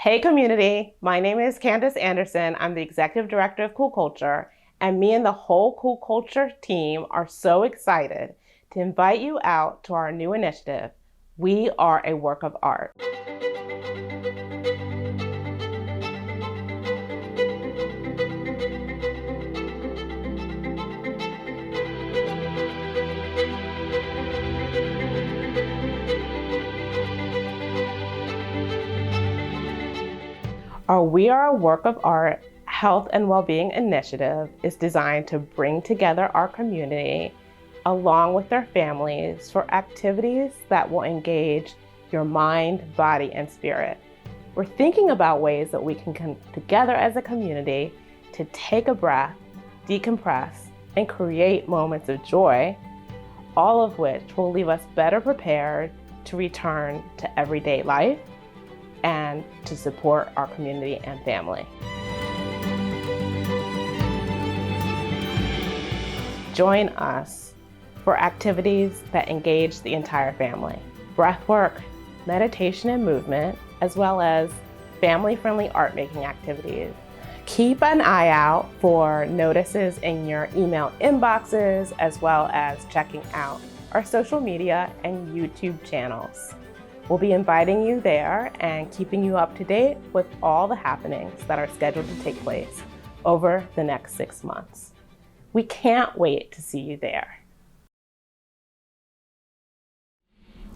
Hey community, my name is Candace Anderson. I'm the Executive Director of Cool Culture, and me and the whole Cool Culture team are so excited to invite you out to our new initiative, We Are a Work of Art. Our We Are a Work of Art Health and Wellbeing Initiative is designed to bring together our community along with their families for activities that will engage your mind, body, and spirit. We're thinking about ways that we can come together as a community to take a breath, decompress, and create moments of joy, all of which will leave us better prepared to return to everyday life and to support our community and family. Join us for activities that engage the entire family. Breathwork, meditation and movement, as well as family-friendly art-making activities. Keep an eye out for notices in your email inboxes, as well as checking out our social media and YouTube channels. We'll be inviting you there and keeping you up to date with all the happenings that are scheduled to take place over the next 6 months. We can't wait to see you there.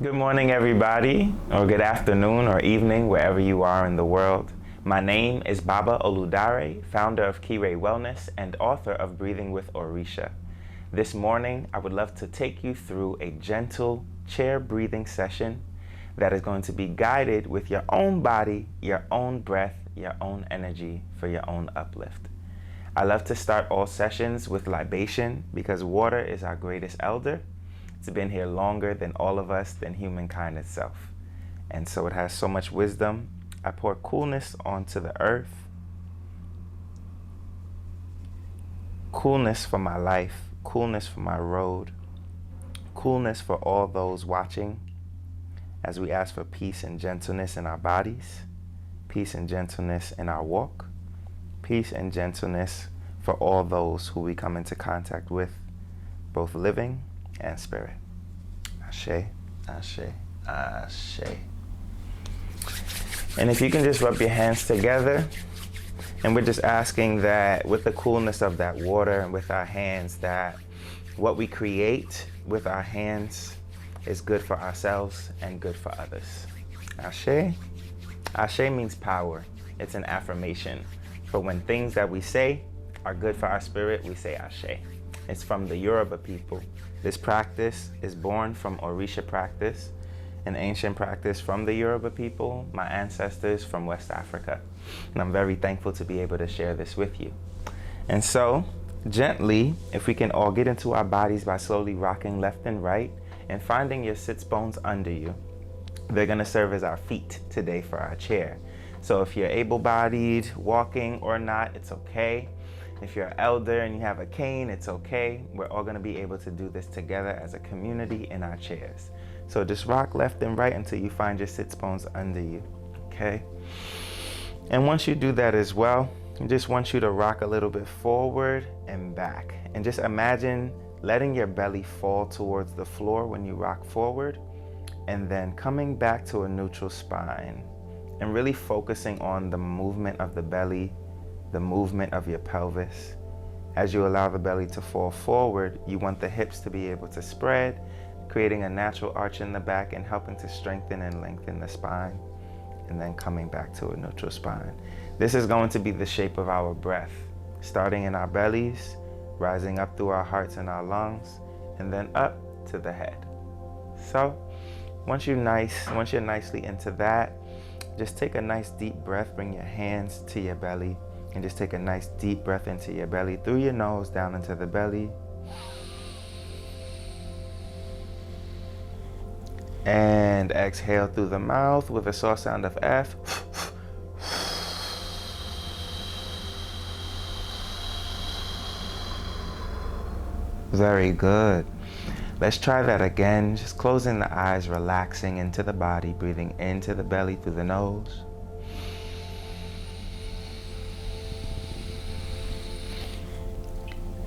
Good morning, everybody, or good afternoon or evening, wherever you are in the world. My name is Baba Oludare, founder of Kire Wellness and author of Breathing with Orisha. This morning, I would love to take you through a gentle chair breathing session that is going to be guided with your own body, your own breath, your own energy for your own uplift. I love to start all sessions with libation because water is our greatest elder. It's been here longer than all of us, than humankind itself. And so it has so much wisdom. I pour coolness onto the earth. Coolness for my life, coolness for my road, coolness for all those watching, as we ask for peace and gentleness in our bodies, peace and gentleness in our walk, peace and gentleness for all those who we come into contact with, both living and spirit. Ashe, ashe, ashe. And if you can just rub your hands together, and we're just asking that with the coolness of that water and with our hands, that what we create with our hands is good for ourselves and good for others. Ashe? Ashe means power. It's an affirmation. For when things that we say are good for our spirit, we say Ashe. It's from the Yoruba people. This practice is born from Orisha practice, an ancient practice from the Yoruba people, my ancestors from West Africa. And I'm very thankful to be able to share this with you. And so, gently, if we can all get into our bodies by slowly rocking left and right, and finding your sits bones under you. They're gonna serve as our feet today for our chair. So if you're able-bodied, walking or not, it's okay. If you're an elder and you have a cane, it's okay. We're all gonna be able to do this together as a community in our chairs. So just rock left and right until you find your sits bones under you, okay? And once you do that as well, I just want you to rock a little bit forward and back. And just imagine letting your belly fall towards the floor when you rock forward, and then coming back to a neutral spine and really focusing on the movement of the belly, the movement of your pelvis. As you allow the belly to fall forward, you want the hips to be able to spread, creating a natural arch in the back and helping to strengthen and lengthen the spine, and then coming back to a neutral spine. This is going to be the shape of our breath, starting in our bellies, rising up through our hearts and our lungs, and then up to the head. So once you're nicely into that, just take a nice deep breath, bring your hands to your belly, and just take a nice deep breath into your belly, through your nose, down into the belly. And exhale through the mouth with a soft sound of F. Very good. Let's try that again. Just closing the eyes, relaxing into the body, breathing into the belly through the nose.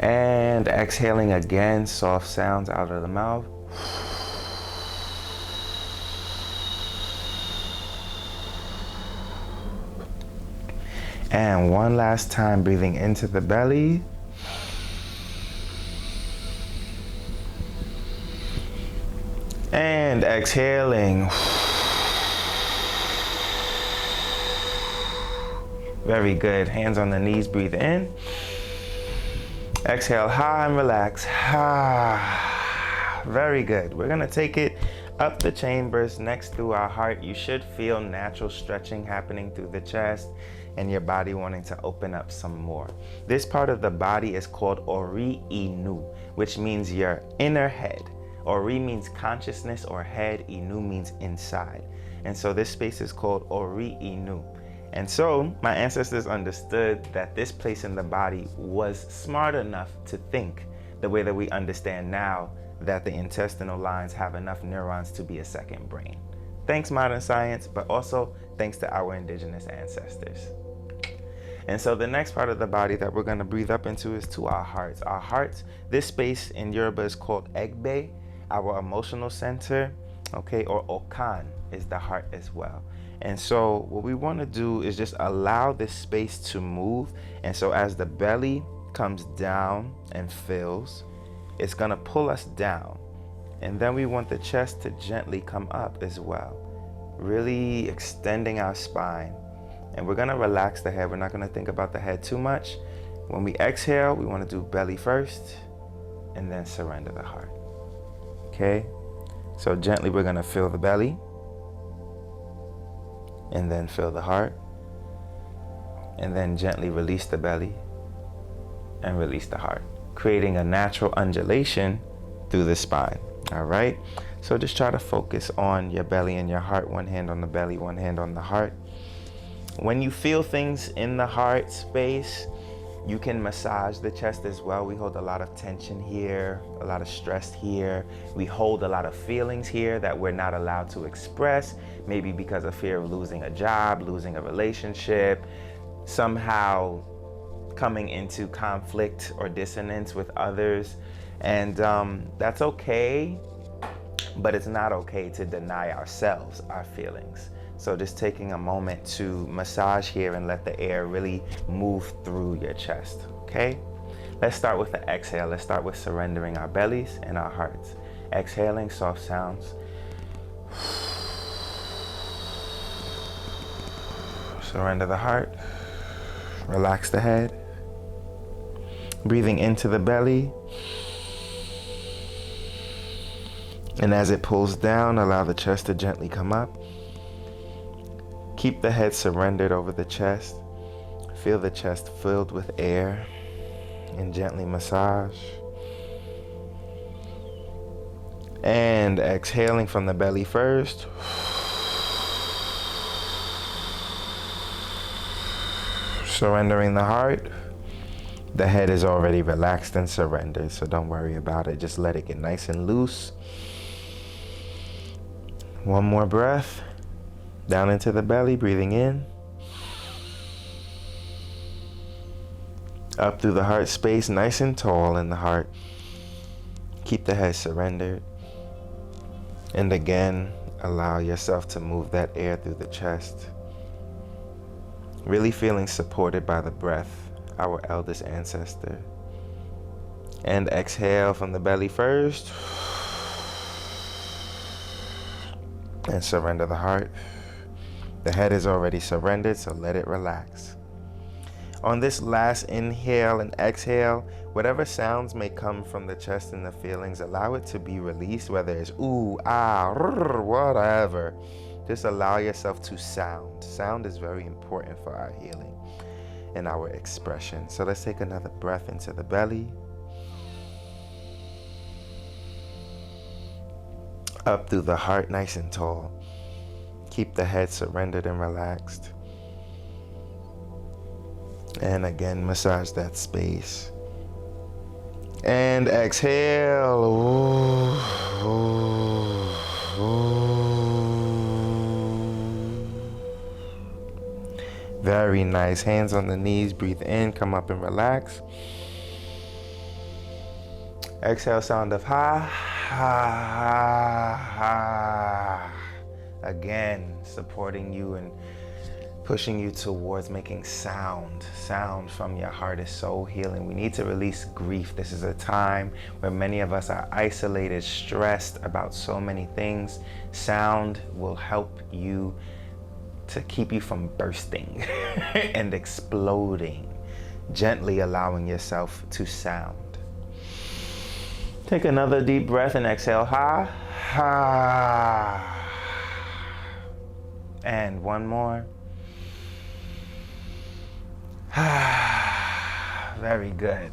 And exhaling again, soft sounds out of the mouth. And one last time, breathing into the belly. And exhaling. Very good. Hands on the knees, breathe in. Exhale high and relax. Very good. We're gonna take it up the chambers next through our heart. You should feel natural stretching happening through the chest and your body wanting to open up some more. This part of the body is called Ori Inu, which means your inner head. Ori means consciousness or head, Inu means inside. And so this space is called Ori Inu. And so my ancestors understood that this place in the body was smart enough to think the way that we understand now that the intestinal lines have enough neurons to be a second brain. Thanks modern science, but also thanks to our indigenous ancestors. And so the next part of the body that we're gonna breathe up into is to our hearts. Our hearts, this space in Yoruba is called Egbe, our emotional center, okay, or Okan is the heart as well. And so what we want to do is just allow this space to move. And so as the belly comes down and fills, it's going to pull us down. And then we want the chest to gently come up as well, really extending our spine. And we're going to relax the head. We're not going to think about the head too much. When we exhale, we want to do belly first and then surrender the heart. Okay? So gently we're going to fill the belly. And then fill the heart, and then gently release the belly and release the heart, creating a natural undulation through the spine. All right, so just try to focus on your belly and your heart. One hand on the belly, one hand on the heart. When you feel things in the heart space, you can massage the chest as well. We hold a lot of tension here, a lot of stress here. We hold a lot of feelings here that we're not allowed to express, maybe because of fear of losing a job, losing a relationship, somehow coming into conflict or dissonance with others. And that's okay, but it's not okay to deny ourselves our feelings. So just taking a moment to massage here and let the air really move through your chest, okay? Let's start with the exhale. Let's start with surrendering our bellies and our hearts. Exhaling, soft sounds. Surrender the heart. Relax the head. Breathing into the belly. And as it pulls down, allow the chest to gently come up. Keep the head surrendered over the chest. Feel the chest filled with air and gently massage. And exhaling from the belly first. Surrendering the heart. The head is already relaxed and surrendered, so don't worry about it. Just let it get nice and loose. One more breath. Down into the belly, breathing in. Up through the heart space, nice and tall in the heart. Keep the head surrendered. And again, allow yourself to move that air through the chest. Really feeling supported by the breath, our eldest ancestor. And exhale from the belly first. And surrender the heart. The head is already surrendered, so let it relax. On this last inhale and exhale, whatever sounds may come from the chest and the feelings, allow it to be released, whether it's ooh, ah, rrr, whatever. Just allow yourself to sound. Sound is very important for our healing and our expression. So let's take another breath into the belly. Up through the heart, nice and tall. Keep the head surrendered and relaxed. And again, massage that space. And exhale. Ooh, ooh, ooh. Very nice. Hands on the knees. Breathe in. Come up and relax. Exhale, sound of ha, ha, ha. Again, supporting you and pushing you towards making sound. Sound from your heart is so healing. We need to release grief. This is a time where many of us are isolated, stressed about so many things. Sound will help you to keep you from bursting and exploding, gently allowing yourself to sound. Take another deep breath and exhale, ha, ha. And one more. Very good.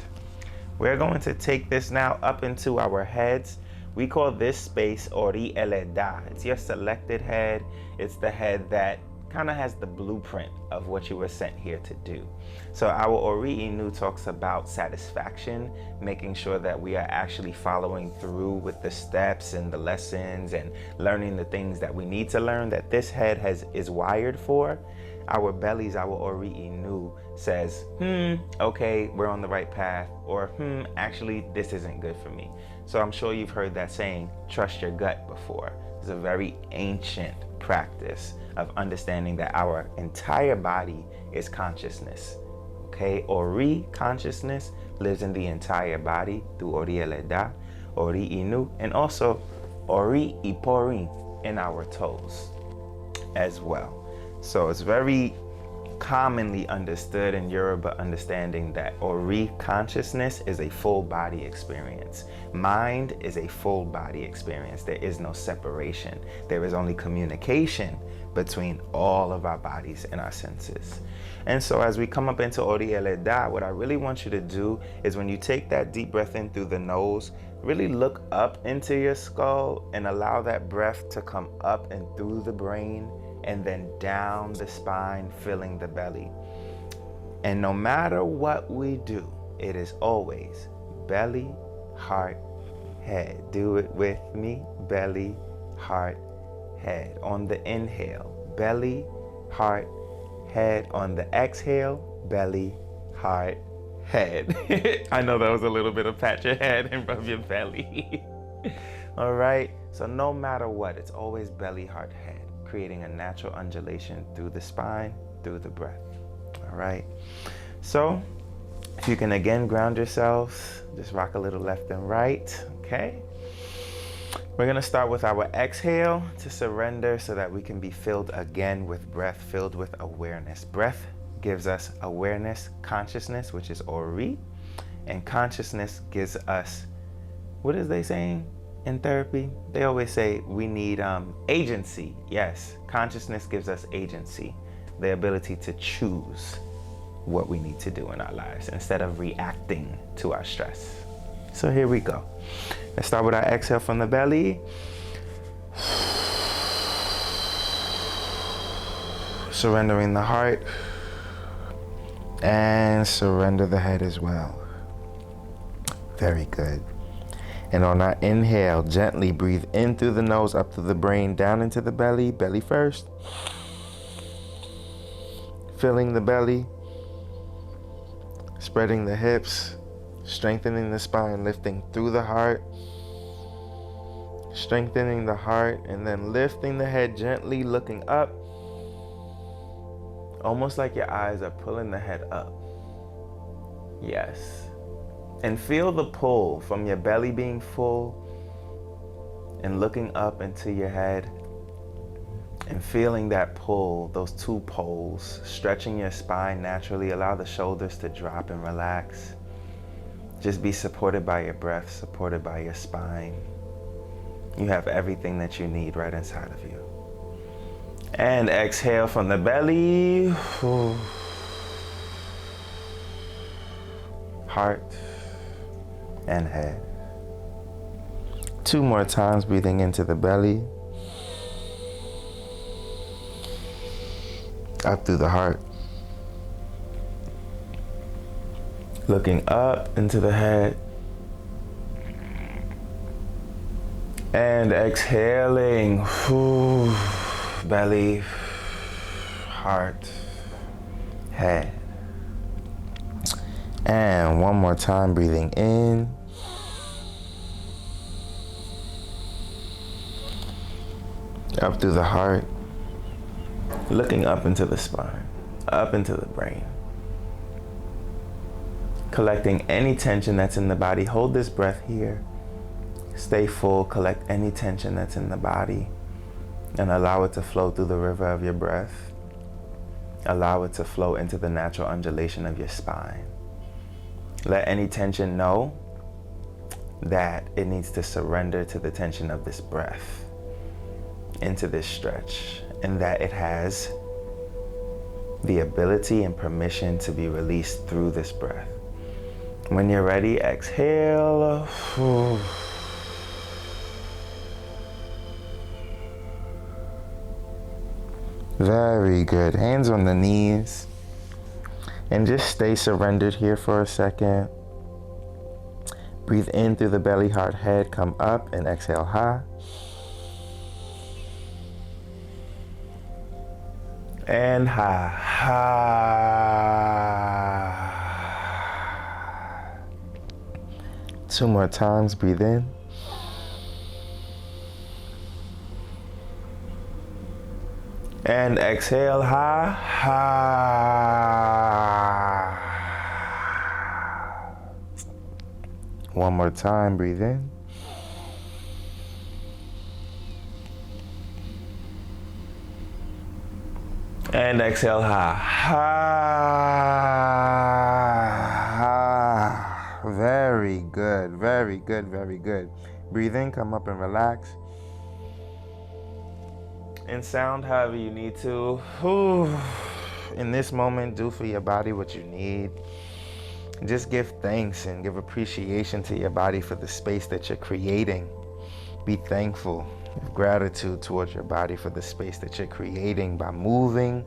We're going to take this now up into our heads. We call this space Ori Eleda. It's your selected head. It's the head that kind of has the blueprint of what you were sent here to do. So our Ori Inu talks about satisfaction, making sure that we are actually following through with the steps and the lessons and learning the things that we need to learn that this head is wired for. Our bellies, our Ori Inu says, okay, we're on the right path, or actually this isn't good for me. So I'm sure you've heard that saying, trust your gut, before. It's a very ancient practice of understanding that our entire body is consciousness. Okay, Ori, consciousness, lives in the entire body through Ori Eleda, Ori Inu, and also Ori Ipori in our toes as well. So it's very commonly understood in Yoruba understanding that Ori consciousness is a full body experience. Mind is a full body experience. There is no separation. There is only communication between all of our bodies and our senses. And so as we come up into Ori Eleda, what I really want you to do is when you take that deep breath in through the nose, really look up into your skull and allow that breath to come up and through the brain and then down the spine, filling the belly. And no matter what we do, it is always belly, heart, head. Do it with me. Belly, heart, head. On the inhale, belly, heart, head. On the exhale, belly, heart, head. I know that was a little bit of pat your head and rub your belly. All right, so no matter what, it's always belly, heart, head, creating a natural undulation through the spine, through the breath. All right, so if you can again ground yourselves, just rock a little left and right, okay? We're gonna start with our exhale to surrender so that we can be filled again with breath, filled with awareness. Breath gives us awareness, consciousness, which is Ori, and consciousness gives us, what is they saying in therapy? They always say we need agency. Yes, consciousness gives us agency, the ability to choose what we need to do in our lives instead of reacting to our stress. So here we go. Let's start with our exhale from the belly. Surrendering the heart and surrender the head as well. Very good. And on our inhale, gently breathe in through the nose, up through the brain, down into the belly, belly first. Filling the belly, spreading the hips, strengthening the spine, lifting through the heart, strengthening the heart, and then lifting the head gently, looking up, almost like your eyes are pulling the head up. Yes. And feel the pull from your belly being full and looking up into your head and feeling that pull, those two poles, stretching your spine naturally. Allow the shoulders to drop and relax. Just be supported by your breath, supported by your spine. You have everything that you need right inside of you. And exhale from the belly. Heart and head. 2 more times, breathing into the belly, up through the heart, looking up into the head, and exhaling, belly, heart, head. And one more time, breathing in up through the heart, looking up into the spine, up into the brain. Collecting any tension that's in the body. Hold this breath here. Stay full, collect any tension that's in the body, and allow it to flow through the river of your breath. Allow it to flow into the natural undulation of your spine. Let any tension know that it needs to surrender to the tension of this breath, into this stretch, and that it has the ability and permission to be released through this breath. When you're ready, exhale. Very good. Hands on the knees. And just stay surrendered here for a second. Breathe in through the belly, heart, head. Come up and exhale high. And high. 2 more times. Breathe in. And exhale, high, high. 1 more time, breathe in. And exhale, high, high. Very good, very good, very good. Breathe in, come up and relax. And sound however you need to. In this moment, do for your body what you need. Just give thanks and give appreciation to your body for the space that you're creating. Be thankful, give gratitude towards your body for the space that you're creating by moving,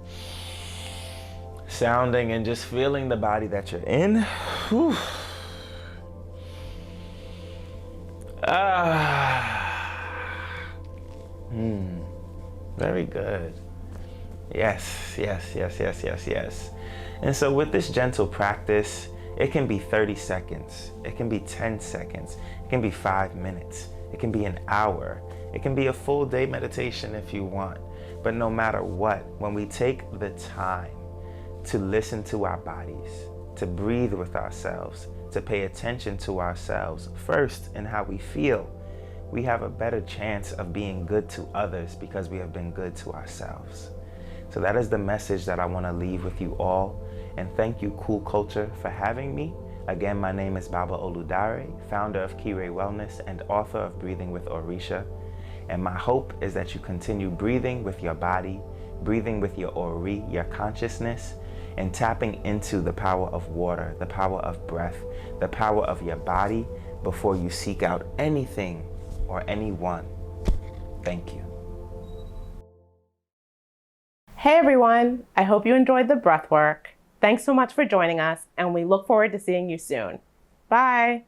sounding, and just feeling the body that you're in. Very good. Yes, yes, yes, yes, yes, yes. And so with this gentle practice, it can be 30 seconds. It can be 10 seconds. It can be 5 minutes. It can be an hour. It can be a full day meditation if you want. But no matter what, when we take the time to listen to our bodies, to breathe with ourselves, to pay attention to ourselves first in how we feel, we have a better chance of being good to others because we have been good to ourselves. So that is the message that I want to leave with you all. And thank you, Cool Culture, for having me. Again, my name is Baba Oludare, founder of Kire Wellness and author of Breathing with Orisha. And my hope is that you continue breathing with your body, breathing with your Ori, your consciousness, and tapping into the power of water, the power of breath, the power of your body before you seek out anything or anyone. Thank you. Hey everyone, I hope you enjoyed the breath work. Thanks so much for joining us, and we look forward to seeing you soon. Bye.